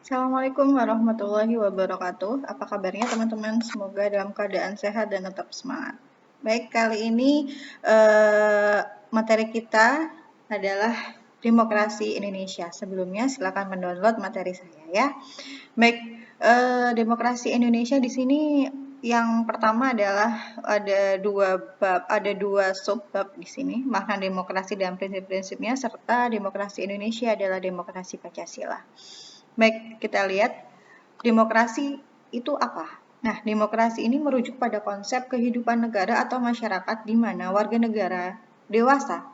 Assalamualaikum warahmatullahi wabarakatuh. Apa kabarnya teman-teman? Semoga dalam keadaan sehat dan tetap semangat. Baik, kali ini materi kita adalah demokrasi Indonesia. Sebelumnya silakan mendownload materi saya ya. Baik, demokrasi Indonesia di sini yang pertama adalah ada dua subbab di sini, makna demokrasi dan prinsip-prinsipnya, serta demokrasi Indonesia adalah demokrasi Pancasila. Baik, kita lihat demokrasi itu apa? Nah, demokrasi ini merujuk pada konsep kehidupan negara atau masyarakat di mana warga negara dewasa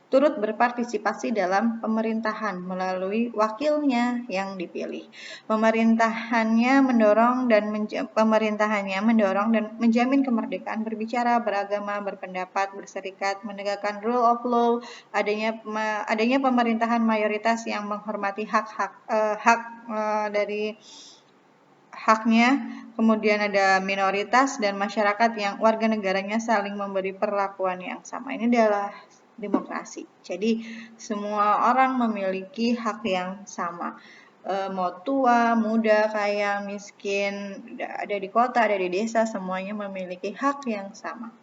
turut berpartisipasi dalam pemerintahan melalui wakilnya yang dipilih. Pemerintahannya mendorong dan menjamin kemerdekaan berbicara, beragama, berpendapat, berserikat, menegakkan rule of law, adanya pemerintahan mayoritas yang menghormati hak dari haknya, kemudian ada minoritas dan masyarakat yang warga negaranya saling memberi perlakuan yang sama. Ini adalah demokrasi. Jadi semua orang memiliki hak yang sama. Mau tua, muda, kaya, miskin, ada di kota, ada di desa, semuanya memiliki hak yang sama.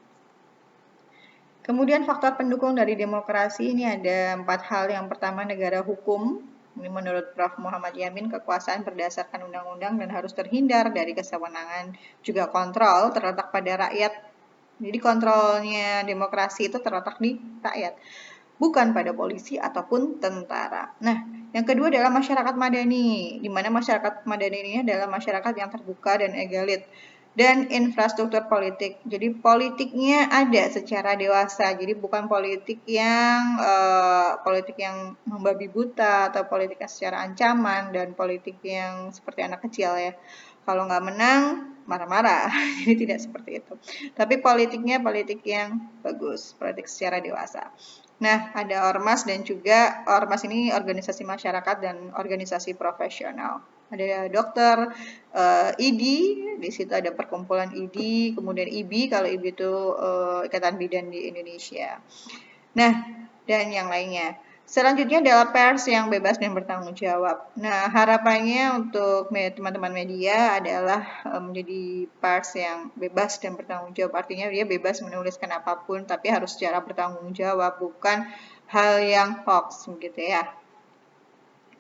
Kemudian faktor pendukung dari demokrasi ini ada 4 hal. Yang pertama, negara hukum. Ini menurut Prof. Muhammad Yamin, kekuasaan berdasarkan undang-undang dan harus terhindar dari kesewenangan. Juga kontrol terletak pada rakyat. Jadi kontrolnya demokrasi itu terletak di rakyat, bukan pada polisi ataupun tentara. Nah, yang kedua adalah masyarakat madani, di mana masyarakat madani ini adalah masyarakat yang terbuka dan egalit. Dan infrastruktur politik. Jadi politiknya ada secara dewasa. Jadi bukan politik yang membabi buta atau politik yang secara ancaman dan politik yang seperti anak kecil ya. Kalau nggak menang marah-marah. Jadi tidak seperti itu. Tapi politiknya politik yang bagus, politik secara dewasa. Nah, ada ormas dan juga ormas ini organisasi masyarakat dan organisasi profesional. Ada dokter, ID, di situ ada perkumpulan ID, kemudian IBI, kalau IBI itu Ikatan Bidan di Indonesia. Nah, dan yang lainnya. Selanjutnya adalah pers yang bebas dan bertanggung jawab. Nah, harapannya untuk teman-teman media adalah menjadi pers yang bebas dan bertanggung jawab. Artinya dia bebas menuliskan apapun, tapi harus secara bertanggung jawab, bukan hal yang hoax, gitu ya.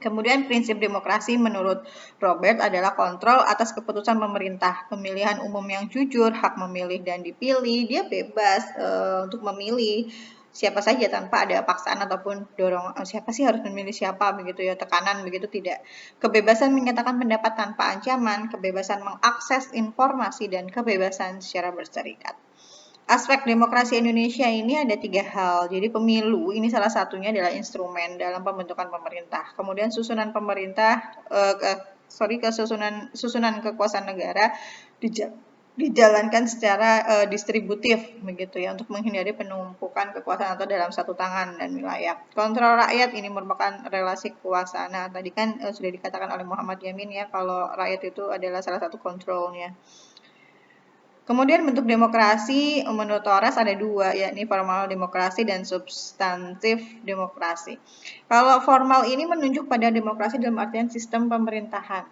Kemudian prinsip demokrasi menurut Robert adalah kontrol atas keputusan pemerintah, pemilihan umum yang jujur, hak memilih dan dipilih, dia bebas untuk memilih siapa saja tanpa ada paksaan ataupun siapa sih harus memilih siapa begitu ya, tekanan begitu tidak. Kebebasan menyatakan pendapat tanpa ancaman, kebebasan mengakses informasi dan kebebasan secara berserikat. Aspek demokrasi Indonesia ini ada 3 hal. Jadi pemilu ini salah satunya adalah instrumen dalam pembentukan pemerintah. Kemudian susunan pemerintah, susunan kekuasaan negara dijalankan secara distributif begitu ya, untuk menghindari penumpukan kekuasaan atau dalam satu tangan dan wilayah. Kontrol rakyat ini merupakan relasi kekuasaan. Nah, tadi kan sudah dikatakan oleh Muhammad Yamin ya, kalau rakyat itu adalah salah satu kontrolnya. Kemudian bentuk demokrasi menurut Torres ada 2, yakni formal demokrasi dan substantif demokrasi. Kalau formal ini menunjuk pada demokrasi dalam artian sistem pemerintahan.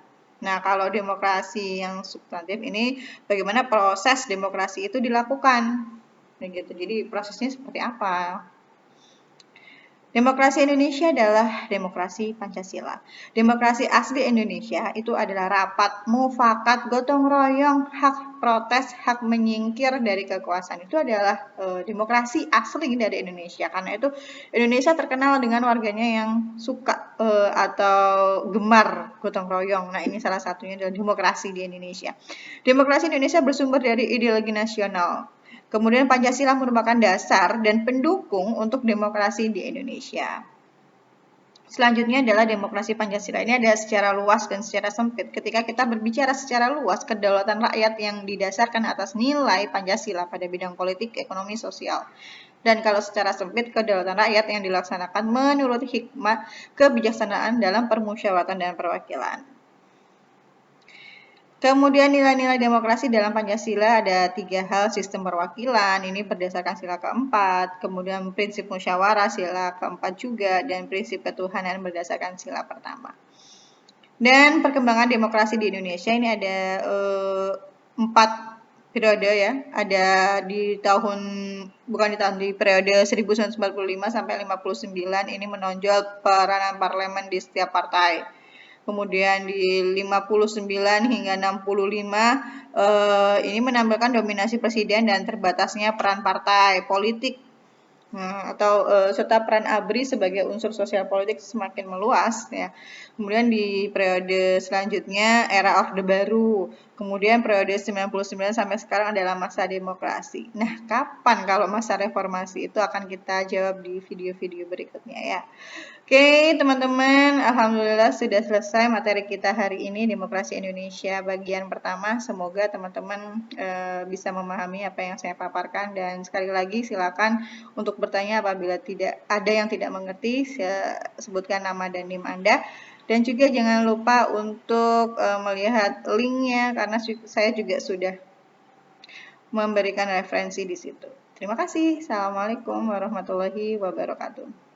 Nah, kalau demokrasi yang substantif ini bagaimana proses demokrasi itu dilakukan. Begitu. Jadi prosesnya seperti apa? Demokrasi Indonesia adalah demokrasi Pancasila. Demokrasi asli Indonesia itu adalah rapat, mufakat, gotong royong, hak protes, hak menyingkir dari kekuasaan. Itu adalah demokrasi asli dari Indonesia. Karena itu Indonesia terkenal dengan warganya yang suka atau gemar gotong royong. Nah, ini salah satunya adalah demokrasi di Indonesia. Demokrasi Indonesia bersumber dari ideologi nasional. Kemudian Pancasila merupakan dasar dan pendukung untuk demokrasi di Indonesia. Selanjutnya adalah demokrasi Pancasila. Ini ada secara luas dan secara sempit. Ketika kita berbicara secara luas, kedaulatan rakyat yang didasarkan atas nilai Pancasila pada bidang politik, ekonomi, sosial. Dan kalau secara sempit, kedaulatan rakyat yang dilaksanakan menurut hikmah kebijaksanaan dalam permusyawaratan dan perwakilan. Kemudian nilai-nilai demokrasi dalam Pancasila ada 3 hal: sistem perwakilan, ini berdasarkan sila keempat, kemudian prinsip musyawarah sila keempat juga, dan prinsip ketuhanan berdasarkan sila pertama. Dan perkembangan demokrasi di Indonesia ini ada 4 periode ya. Ada di tahun, bukan di tahun, di periode 1945 sampai 59 ini menonjol peranan parlemen di setiap partai. Kemudian di 59 hingga 65 ini menampilkan dominasi presiden dan terbatasnya peran partai politik. Atau serta peran ABRI sebagai unsur sosial politik semakin meluas ya. Kemudian di periode selanjutnya era Orde Baru. Kemudian periode 99 sampai sekarang adalah masa demokrasi. Nah, kapan kalau masa reformasi itu akan kita jawab di video-video berikutnya ya. Oke, teman-teman, alhamdulillah sudah selesai materi kita hari ini, Demokrasi Indonesia bagian pertama. Semoga teman-teman bisa memahami apa yang saya paparkan, dan sekali lagi silakan untuk bertanya apabila tidak ada yang tidak mengerti, saya sebutkan nama dan NIM Anda. Dan juga jangan lupa untuk melihat linknya, karena saya juga sudah memberikan referensi di situ. Terima kasih. Assalamualaikum warahmatullahi wabarakatuh.